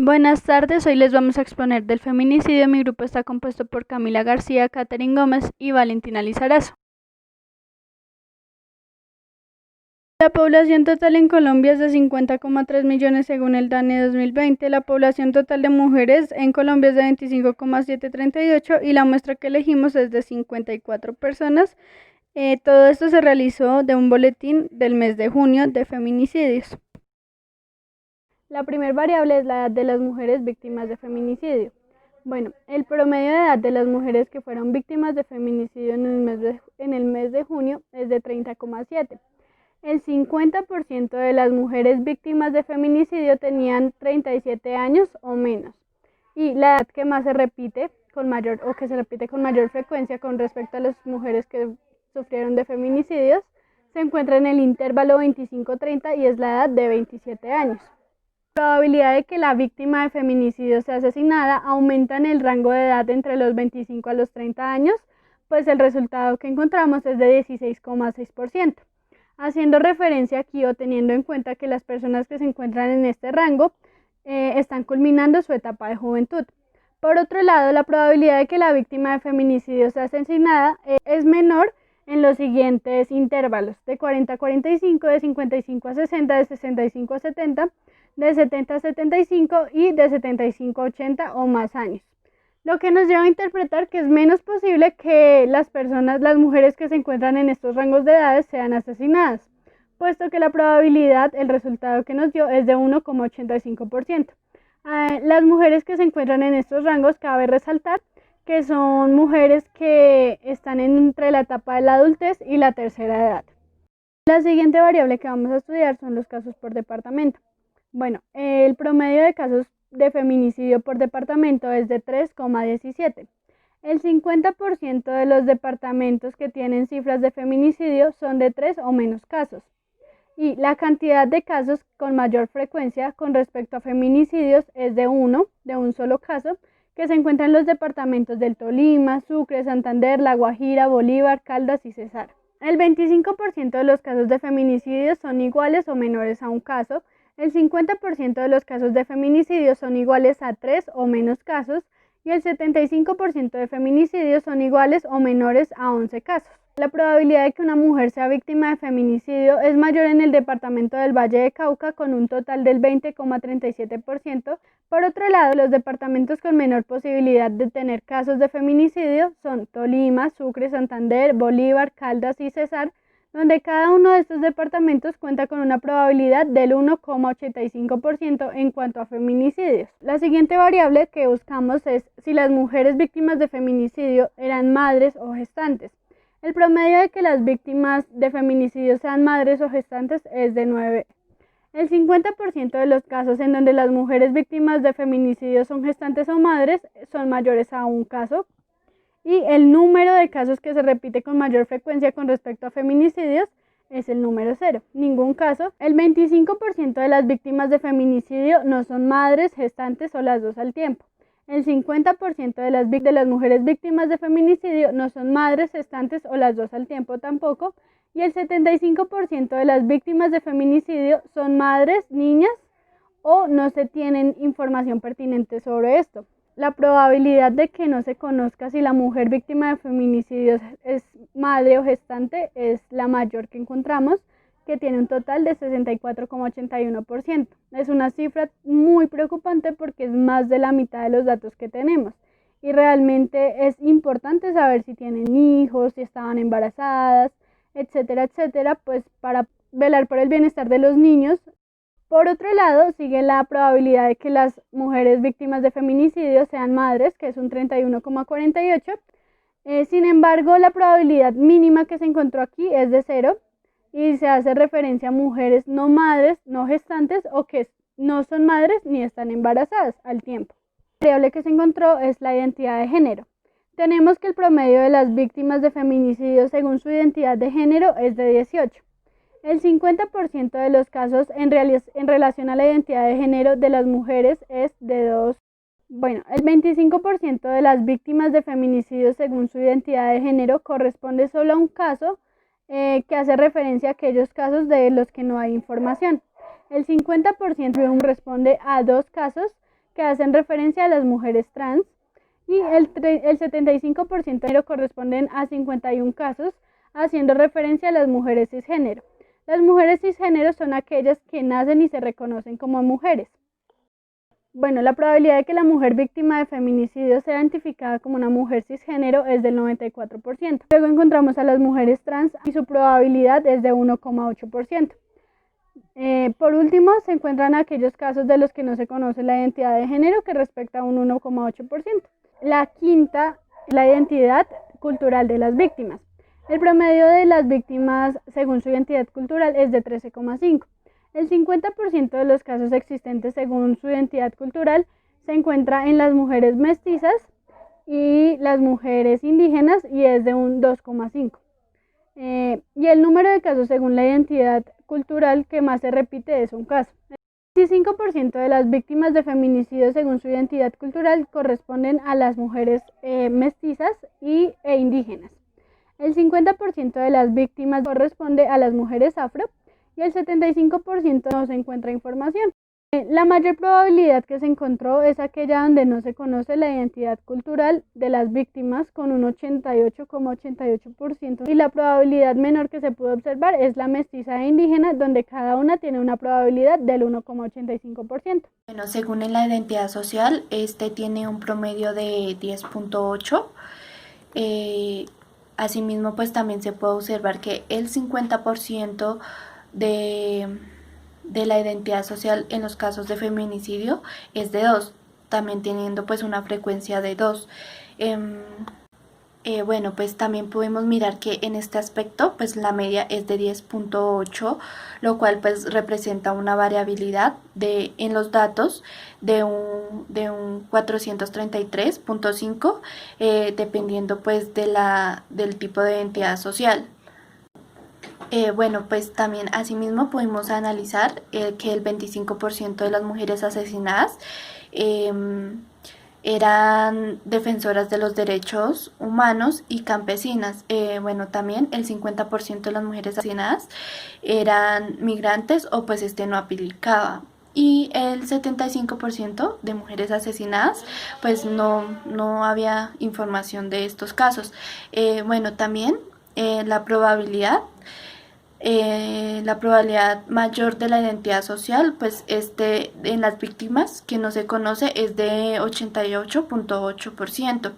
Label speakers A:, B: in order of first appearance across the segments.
A: Buenas tardes, hoy les vamos a exponer del feminicidio. Mi grupo está compuesto por Camila García, Catherine Gómez y Valentina Lizarazo. La población total en Colombia es de 50,3 millones según el DANE 2020. La población total de mujeres en Colombia es de 25,738 y la muestra que elegimos es de 54 personas. Todo esto se realizó de un boletín del mes de junio de feminicidios. La primera variable es la edad de las mujeres víctimas de feminicidio. Bueno, el promedio de edad de las mujeres que fueron víctimas de feminicidio en el mes de junio es de 30,7. El 50% de las mujeres víctimas de feminicidio tenían 37 años o menos. Y la edad que más se repite con mayor frecuencia con respecto a las mujeres que sufrieron de feminicidios se encuentra en el intervalo 25-30 y es la edad de 27 años. La probabilidad de que la víctima de feminicidio sea asesinada aumenta en el rango de edad entre los 25 a los 30 años, pues el resultado que encontramos es de 16,6%. Haciendo referencia aquí o teniendo en cuenta que las personas que se encuentran en este rango están culminando su etapa de juventud. Por otro lado, la probabilidad de que la víctima de feminicidio sea asesinada es menor en los siguientes intervalos: de 40 a 45, de 55 a 60, de 65 a 70, de 70 a 75 y de 75 a 80 o más años. Lo que nos lleva a interpretar que es menos posible que las mujeres que se encuentran en estos rangos de edades sean asesinadas, puesto que la probabilidad, el resultado que nos dio es de 1,85%. Las mujeres que se encuentran en estos rangos, cabe resaltar que son mujeres que están entre la etapa de la adultez y la tercera edad. La siguiente variable que vamos a estudiar son los casos por departamento. Bueno, el promedio de casos de feminicidio por departamento es de 3,17. El 50% de los departamentos que tienen cifras de feminicidio son de 3 o menos casos. Y la cantidad de casos con mayor frecuencia con respecto a feminicidios es de un solo caso, que se encuentra en los departamentos del Tolima, Sucre, Santander, La Guajira, Bolívar, Caldas y Cesar. El 25% de los casos de feminicidios son iguales o menores a un caso. El 50% de los casos de feminicidio son iguales a 3 o menos casos y el 75% de feminicidios son iguales o menores a 11 casos. La probabilidad de que una mujer sea víctima de feminicidio es mayor en el departamento del Valle de Cauca con un total del 20,37%. Por otro lado, los departamentos con menor posibilidad de tener casos de feminicidio son Tolima, Sucre, Santander, Bolívar, Caldas y Cesar, donde cada uno de estos departamentos cuenta con una probabilidad del 1,85% en cuanto a feminicidios. La siguiente variable que buscamos es si las mujeres víctimas de feminicidio eran madres o gestantes. El promedio de que las víctimas de feminicidio sean madres o gestantes es de 9. El 50% de los casos en donde las mujeres víctimas de feminicidio son gestantes o madres son mayores a un caso. Y el número de casos que se repite con mayor frecuencia con respecto a feminicidios es el número 0, ningún caso. El 25% de las víctimas de feminicidio no son madres, gestantes o las dos al tiempo. El 50% de las mujeres víctimas de feminicidio no son madres, gestantes o las dos al tiempo tampoco. Y el 75% de las víctimas de feminicidio son madres, niñas o no se tienen información pertinente sobre esto. La probabilidad de que no se conozca si la mujer víctima de feminicidios es madre o gestante es la mayor que encontramos, que tiene un total de 64,81%. Es una cifra muy preocupante porque es más de la mitad de los datos que tenemos. Y realmente es importante saber si tienen hijos, si estaban embarazadas, etcétera, etcétera, pues para velar por el bienestar de los niños. Por otro lado, sigue la probabilidad de que las mujeres víctimas de feminicidio sean madres, que es un 31,48. Sin embargo, la probabilidad mínima que se encontró aquí es de 0 y se hace referencia a mujeres no madres, no gestantes o que no son madres ni están embarazadas al tiempo. La variable que se encontró es la identidad de género. Tenemos que el promedio de las víctimas de feminicidio según su identidad de género es de 18. El 50% de los casos en relación a la identidad de género de las mujeres es de 2. Bueno, el 25% de las víctimas de feminicidio según su identidad de género corresponde solo a un caso que hace referencia a aquellos casos de los que no hay información. El 50% responde a 2 casos que hacen referencia a las mujeres trans, y el 75% corresponden a 51 casos, haciendo referencia a las mujeres cisgénero. Las mujeres cisgénero son aquellas que nacen y se reconocen como mujeres. Bueno, la probabilidad de que la mujer víctima de feminicidio sea identificada como una mujer cisgénero es del 94%. Luego encontramos a las mujeres trans y su probabilidad es de 1,8%. Por último, se encuentran aquellos casos de los que no se conoce la identidad de género, que respecta a un 1,8%. La quinta es la identidad cultural de las víctimas. El promedio de las víctimas según su identidad cultural es de 13,5. El 50% de los casos existentes según su identidad cultural se encuentra en las mujeres mestizas y las mujeres indígenas, y es de un 2,5. Y el número de casos según la identidad cultural que más se repite es un caso. El 25% de las víctimas de feminicidio según su identidad cultural corresponden a las mujeres mestizas e indígenas. El 50% de las víctimas corresponde a las mujeres afro, y el 75% no se encuentra información. La mayor probabilidad que se encontró es aquella donde no se conoce la identidad cultural de las víctimas, con un 88,88%, y la probabilidad menor que se pudo observar es la mestiza e indígena, donde cada una tiene una probabilidad del 1,85%.
B: Bueno, según la identidad social, tiene un promedio de 10,8. Asimismo, pues también se puede observar que el 50% de la identidad social en los casos de feminicidio es de 2, también teniendo pues una frecuencia de 2. Bueno, pues también podemos mirar que en este aspecto pues la media es de 10,8, lo cual pues representa una variabilidad en los datos de un 433,5, dependiendo pues del tipo de identidad social. Bueno, pues también asimismo pudimos analizar que el 25% de las mujeres asesinadas eran defensoras de los derechos humanos y campesinas. Bueno, también el 50% de las mujeres asesinadas eran migrantes o pues no aplicaba. Y el 75% de mujeres asesinadas pues no había información de estos casos. Bueno, también la probabilidad mayor de la identidad social, pues en las víctimas que no se conoce es de 88,8%.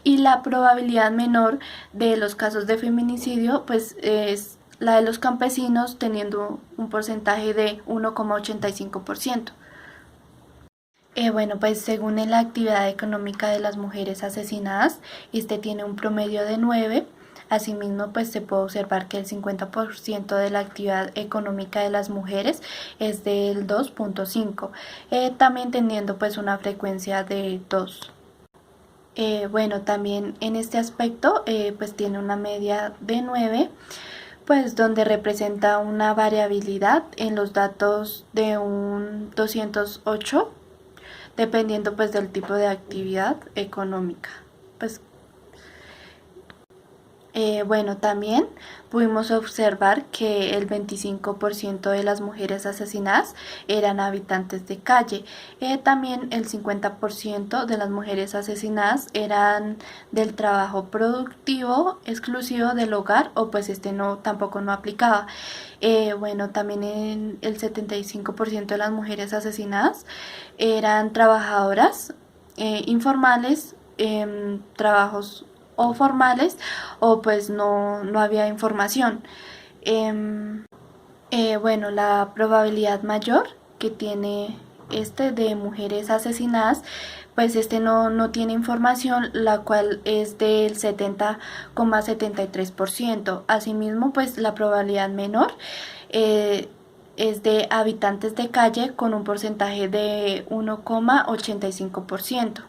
B: Y la probabilidad menor de los casos de feminicidio, pues es la de los campesinos, teniendo un porcentaje de 1,85%. Bueno, pues según la actividad económica de las mujeres asesinadas, tiene un promedio de 9. Asimismo, pues se puede observar que el 50% de la actividad económica de las mujeres es del 2,5, también teniendo pues una frecuencia de 2. Bueno, también en este aspecto pues tiene una media de 9, pues donde representa una variabilidad en los datos de un 208, dependiendo pues del tipo de actividad económica. Pues bueno, también pudimos observar que el 25% de las mujeres asesinadas eran habitantes de calle. También el 50% de las mujeres asesinadas eran del trabajo productivo exclusivo del hogar, o pues tampoco no aplicaba. Bueno, también el 75% de las mujeres asesinadas eran trabajadoras informales, trabajos o formales, o pues no había información. Bueno, la probabilidad mayor que tiene de mujeres asesinadas, pues no tiene información, la cual es del 70,73%. Asimismo, pues la probabilidad menor es de habitantes de calle, con un porcentaje de 1,85%.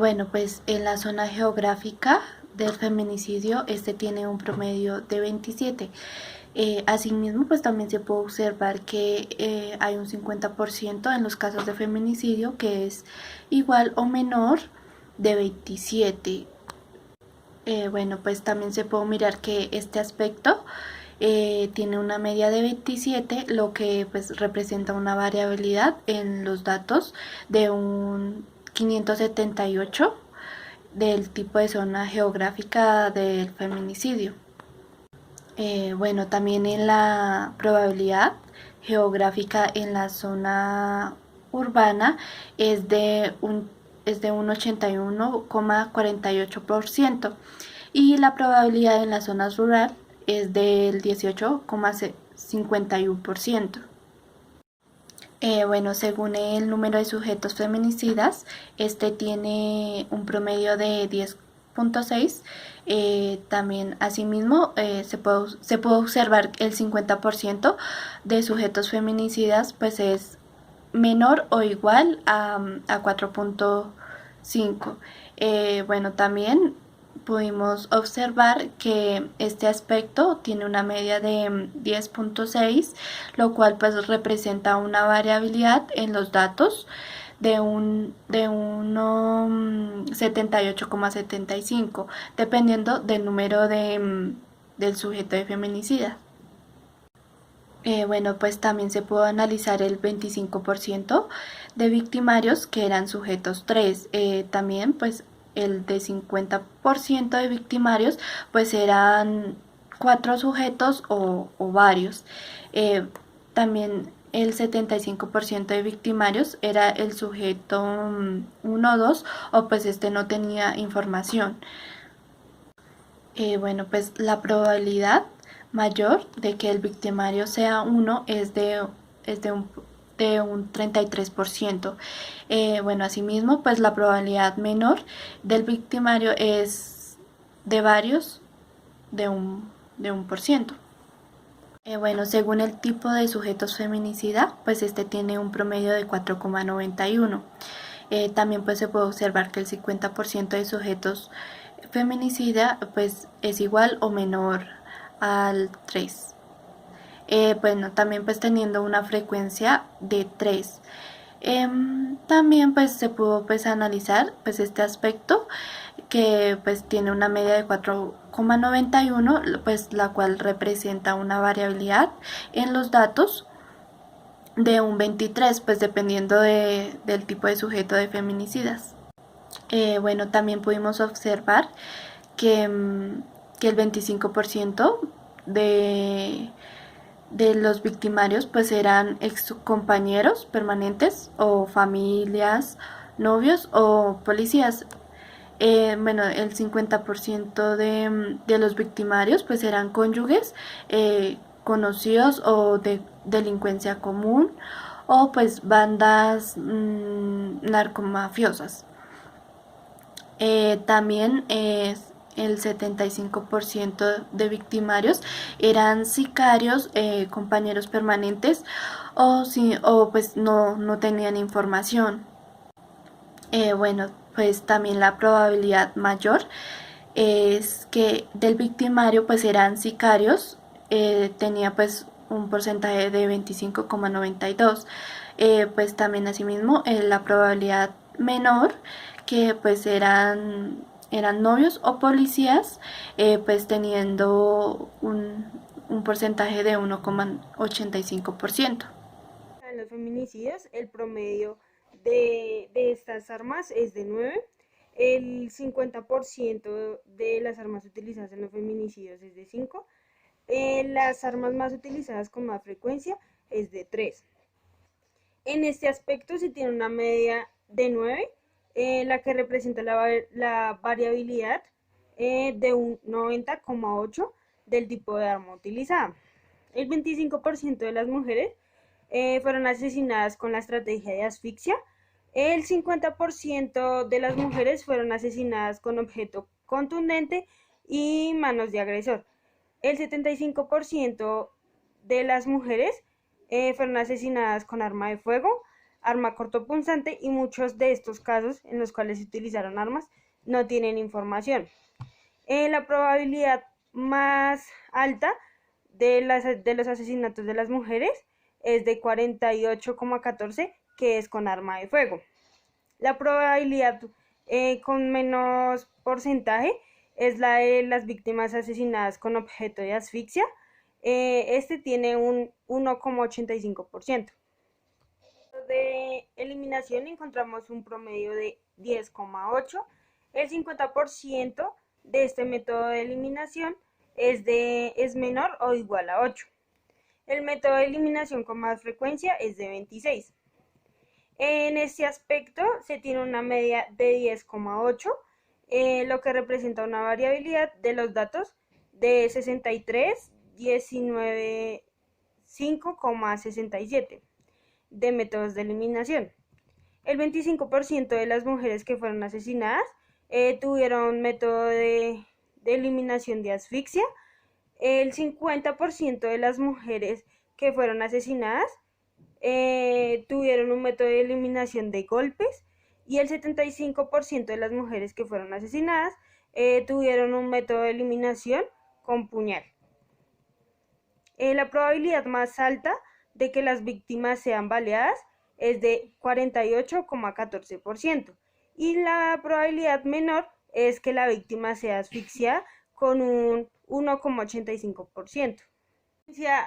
B: Bueno, pues en la zona geográfica del feminicidio tiene un promedio de 27. Asimismo, pues también se puede observar que hay un 50% en los casos de feminicidio que es igual o menor de 27. Bueno, pues también se puede mirar que este aspecto tiene una media de 27, lo que pues representa una variabilidad en los datos de un 578 del tipo de zona geográfica del feminicidio. Bueno, también en la probabilidad geográfica en la zona urbana es de un 81,48% y la probabilidad en la zona rural es del 18,51%. Bueno, según el número de sujetos feminicidas, este tiene un promedio de 10,6. También, asimismo, se puede observar que el 50% de sujetos feminicidas pues es menor o igual a 4,5. Bueno, también pudimos observar que este aspecto tiene una media de 10,6, lo cual pues representa una variabilidad en los datos de un 78,75, dependiendo del número del sujeto de feminicida. Bueno, pues también se pudo analizar el 25% de victimarios que eran sujetos 3. También pues el de 50% de victimarios pues eran 4 sujetos o varios. También el 75% de victimarios era el sujeto 1 o 2 o pues este no tenía información. Bueno, pues la probabilidad mayor de que el victimario sea uno es de un 33%. Bueno, asimismo, pues la probabilidad menor del victimario es de varios, de un por ciento. Bueno, según el tipo de sujetos feminicida, pues este tiene un promedio de 4,91. También pues se puede observar que el 50% de sujetos feminicida pues es igual o menor al 3. Bueno, también pues teniendo una frecuencia de 3. También pues se pudo pues analizar pues este aspecto que pues tiene una media de 4,91, pues la cual representa una variabilidad en los datos de un 23, pues dependiendo del tipo de sujeto de feminicidas. Bueno, también pudimos observar que el 25% de los victimarios pues eran ex compañeros permanentes o familias, novios o policías. Bueno, el 50% de los victimarios pues eran cónyuges, conocidos o de delincuencia común o pues bandas narcomafiosas. También el 75% de victimarios eran sicarios, compañeros permanentes o pues no tenían información. Bueno, pues también la probabilidad mayor es que del victimario pues eran sicarios, tenía pues un porcentaje de 25,92. Pues también asimismo la probabilidad menor que pues eran novios o policías, pues teniendo un porcentaje de 1,85%.
C: En los feminicidios, el promedio de estas armas es de 9. El 50% de las armas utilizadas en los feminicidios es de 5. Las armas más utilizadas con más frecuencia es de 3. En este aspecto se tiene una media de 9, la que representa la variabilidad de un 90,8 del tipo de arma utilizada. El 25% de las mujeres fueron asesinadas con la estrategia de asfixia. El 50% de las mujeres fueron asesinadas con objeto contundente y manos de agresor. El 75% de las mujeres fueron asesinadas con arma de fuego, arma cortopunzante y muchos de estos casos en los cuales se utilizaron armas no tienen información. La probabilidad más alta de los asesinatos de las mujeres es de 48,14, que es con arma de fuego. La probabilidad con menos porcentaje es la de las víctimas asesinadas con objeto de asfixia, este tiene un 1,85%. De eliminación encontramos un promedio de 10,8. El 50% de este método de eliminación es menor o igual a 8. El método de eliminación con más frecuencia es de 26. En este aspecto se tiene una media de 10,8, lo que representa una variabilidad de los datos de 63, 19, 5,67 de métodos de eliminación. El 25% de las mujeres que fueron asesinadas tuvieron método de eliminación de asfixia. El 50% de las mujeres que fueron asesinadas tuvieron un método de eliminación de golpes, y el 75% de las mujeres que fueron asesinadas tuvieron un método de eliminación con puñal. La probabilidad más alta de que las víctimas sean baleadas es de 48,14%, y la probabilidad menor es que la víctima sea asfixiada con un 1,85%.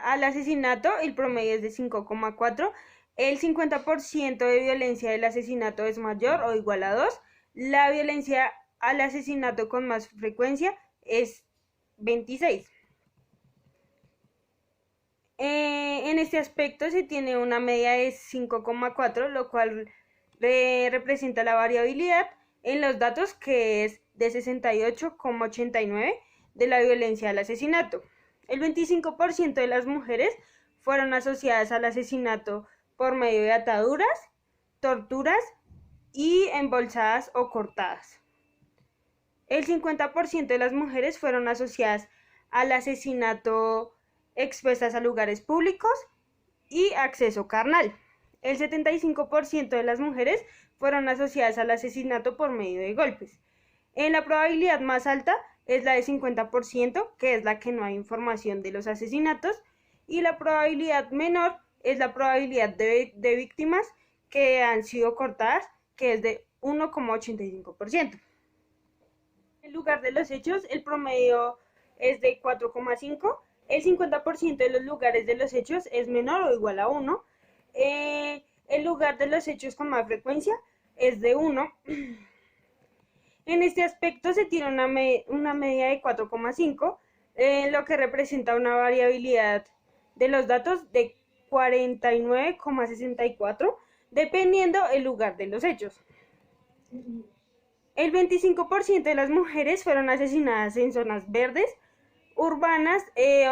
C: Al asesinato, el promedio es de 5,4. El 50% de violencia del asesinato es mayor o igual a 2. La violencia al asesinato con más frecuencia es 26. En este aspecto se tiene una media de 5,4, lo cual representa la variabilidad en los datos, que es de 68,89 de la violencia al asesinato. El 25% de las mujeres fueron asociadas al asesinato por medio de ataduras, torturas y embolsadas o cortadas. El 50% de las mujeres fueron asociadas al asesinato expuestas a lugares públicos y acceso carnal. El 75% de las mujeres fueron asociadas al asesinato por medio de golpes. En la probabilidad más alta es la de 50%, que es la que no hay información de los asesinatos, y la probabilidad menor es la probabilidad de víctimas que han sido cortadas, que es de 1,85%. En el lugar de los hechos, el promedio es de 4,5. El 50% de los lugares de los hechos es menor o igual a 1. El lugar de los hechos con más frecuencia es de 1. En este aspecto se tiene una media de 4,5, lo que representa una variabilidad de los datos de 49,64, dependiendo el lugar de los hechos. El 25% de las mujeres fueron asesinadas en zonas verdes, urbanas,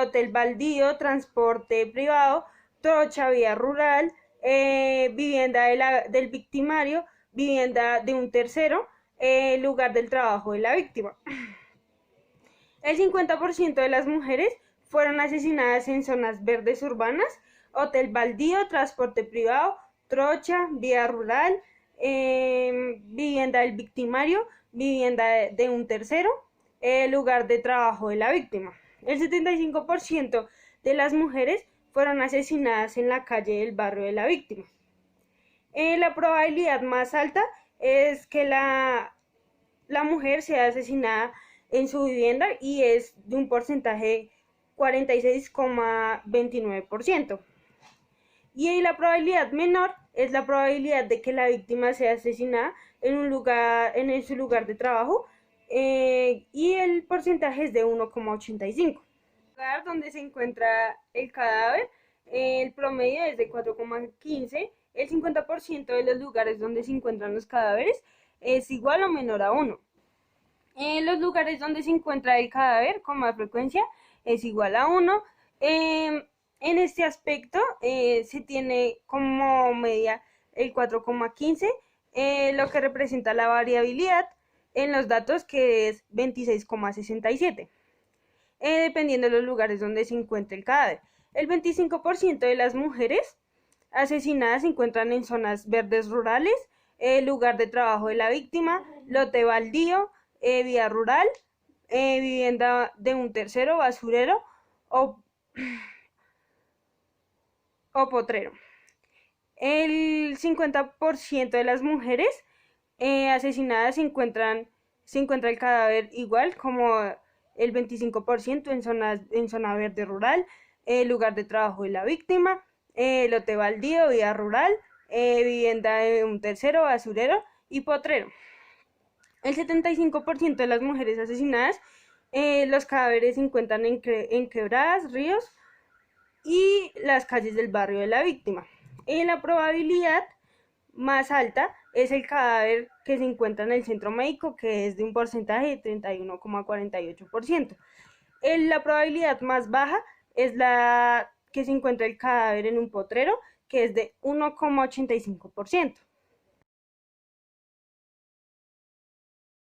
C: hotel baldío, transporte privado, trocha, vía rural, vivienda del victimario, vivienda de un tercero, lugar del trabajo de la víctima. El 50% de las mujeres fueron asesinadas en zonas verdes urbanas, hotel baldío, transporte privado, trocha, vía rural, vivienda del victimario, vivienda de un tercero, lugar de trabajo de la víctima. El 75% de las mujeres fueron asesinadas en la calle del barrio de la víctima. La probabilidad más alta es que la mujer sea asesinada en su vivienda, y es de un porcentaje de 46,29%. Y la probabilidad menor es la probabilidad de que la víctima sea asesinada en su lugar de trabajo, y el porcentaje es de 1,85. El lugar donde se encuentra el cadáver, el promedio es de 4,15. El 50% de los lugares donde se encuentran los cadáveres es igual o menor a 1. En los lugares donde se encuentra el cadáver con más frecuencia es igual a 1. En este aspecto se tiene como media el 4,15, lo que representa la variabilidad en los datos, que es 26,67, dependiendo de los lugares donde se encuentre el cadáver. El 25% de las mujeres asesinadas se encuentran en zonas verdes rurales, lugar de trabajo de la víctima, lote baldío, vía rural, vivienda de un tercero, basurero o potrero. El 50% de las mujeres asesinadas se encuentra el cadáver igual como el 25% en zona verde rural, lugar de trabajo de la víctima, lote baldío, vía rural, vivienda de un tercero, basurero y potrero. El 75% de las mujeres asesinadas, los cadáveres se encuentran en quebradas, ríos y las calles del barrio de la víctima. La probabilidad más alta es el cadáver que se encuentra en el centro médico, que es de un porcentaje de 31,48%. La probabilidad más baja es la que se encuentra el cadáver en un potrero, que es de 1,85%.